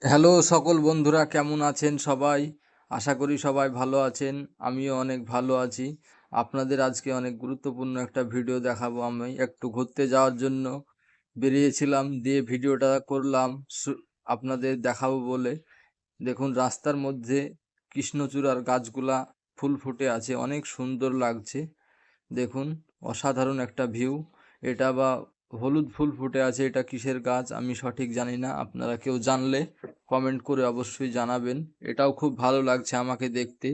Hello সকল বন্ধুরা, কেমন আছেন সবাই? আশা করি সবাই ভালো আছেন। আমিও অনেক ভালো আছি। আপনাদের আজকে অনেক গুরুত্বপূর্ণ একটা ভিডিও দেখাবো। আমি একটু ঘুরতে যাওয়ার জন্য বেরিয়েছিলাম, দিয়ে ভিডিওটা করলাম আপনাদের দেখাবো বলে। দেখুন, রাস্তার মধ্যে কৃষ্ণচূড়ার গাছগুলা ফুল ফুটে আছে, অনেক সুন্দর লাগছে। দেখুন, অসাধারণ একটা ভিউ। এটা বা হলুদ ফুল ফুটে আছে, এটা কিসের গাছ আমি সঠিক জানি না। আপনারা কেউ জানলে কমেন্ট করে অবশ্যই জানাবেন। এটাও খুব ভালো লাগছে আমাকে দেখতে।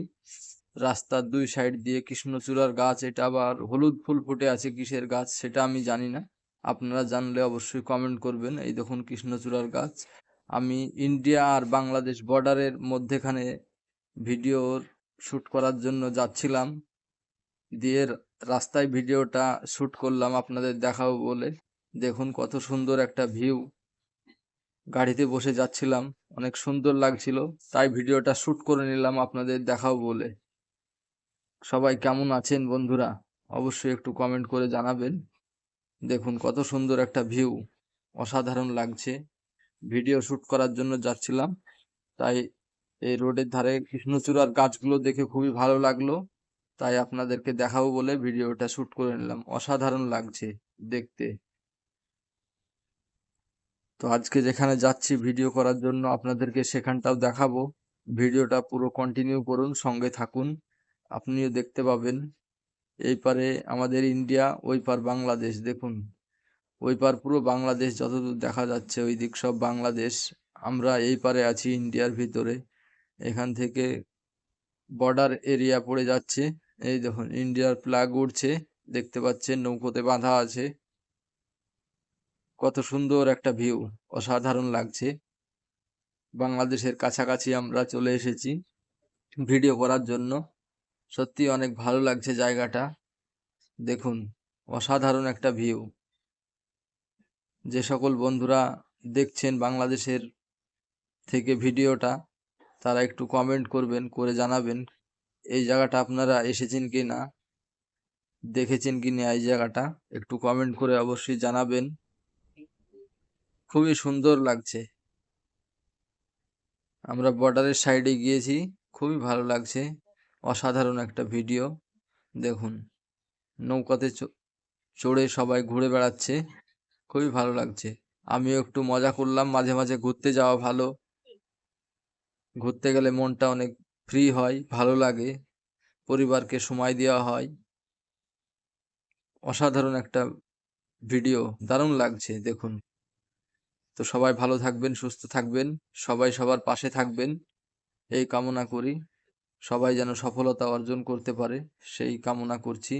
রাস্তার দুই সাইড দিয়ে কৃষ্ণচূড়ার গাছ, এটা আবার হলুদ ফুল ফুটে আছে, কিসের গাছ সেটা আমি জানি না। আপনারা জানলে অবশ্যই কমেন্ট করবেন। এই দেখুন কৃষ্ণচূড়ার গাছ। আমি ইন্ডিয়া আর বাংলাদেশ বর্ডারের মধ্যেখানে ভিডিওর শ্যুট করার জন্য যাচ্ছিলাম, দিয়ে রাস্তায় ভিডিওটা শ্যুট করলাম আপনাদের দেখাবো বলে। দেখুন কত সুন্দর একটা ভিউ। গাড়িতে বসে যাচ্ছিলাম, অনেক সুন্দর লাগছিল, তাই ভিডিওটা শ্যুট করে নিলাম আপনাদের দেখাবো বলে। সবাই কেমন আছেন বন্ধুরা? অবশ্যই একটু কমেন্ট করে জানাবেন। দেখুন কত সুন্দর একটা ভিউ, অসাধারণ লাগছে। ভিডিও শ্যুট করার জন্য যাচ্ছিলাম, তাই এই রোডের ধারে কৃষ্ণচূড়ার গাছগুলো দেখে খুবই ভালো লাগলো, তাই আপনাদেরকে দেখাবো বলে ভিডিওটা শ্যুট করে নিলাম। অসাধারণ লাগছে দেখতে। তো আজকে যেখানে যাচ্ছি ভিডিও করার জন্য আপনাদেরকে সেখানটাও দেখাবো। ভিডিওটা পুরো কন্টিনিউ করুন, সঙ্গে থাকুন, আপনিও দেখতে পাবেন। এই পারে আমাদের ইন্ডিয়া, ওই পার বাংলাদেশ। দেখুন ওই পার পুরো বাংলাদেশ, যতদূর দেখা যাচ্ছে ওই দিক সব বাংলাদেশ। আমরা এই পারে আছি ইন্ডিয়ার ভিতরে। এখান থেকে বর্ডার এরিয়া পড়ে যাচ্ছে। এই দেখুন ইন্ডিয়ার ফ্ল্যাগ উড়ছে, দেখতে পাচ্ছেন, নৌকোতে বাঁধা আছে। কত সুন্দর একটা ভিউ, অসাধারণ লাগছে। বাংলাদেশের কাছাকাছি আমরা চলে এসেছি ভিডিও করার জন্য। সত্যি অনেক ভালো লাগছে জায়গাটা। দেখুন অসাধারণ একটা ভিউ। যে সকল বন্ধুরা দেখছেন বাংলাদেশের থেকে ভিডিওটা, তারা একটু কমেন্ট করবেন, করে জানাবেন এই জায়গাটা আপনারা এসেছেন কি না, দেখেছেন কি না এই জায়গাটা। একটু কমেন্ট করে অবশ্যই জানাবেন। খুবই সুন্দর লাগছে। আমরা বর্ডারের সাইডে গিয়েছি, খুবই ভালো লাগছে। অসাধারণ একটা ভিডিও। দেখুন নৌকাতে চড়ে সবাই ঘুরে বেড়াচ্ছে, খুবই ভালো লাগছে। আমিও একটু মজা করলাম। মাঝে মাঝে ঘুরতে যাওয়া ভালো, ঘুরতে গেলে মনটা অনেক ফ্রি হয়, ভালো লাগে, পরিবারকে সময় দেওয়া হয়। অসাধারণ একটা ভিডিও, দারুণ লাগছে দেখুন। তো সবাই ভালো থাকবেন, সুস্থ থাকবেন, সবাই সবার পাশে থাকবেন, এই কামনা করি। সবাই যেন সফলতা অর্জন করতে পারে, সেই কামনা করছি।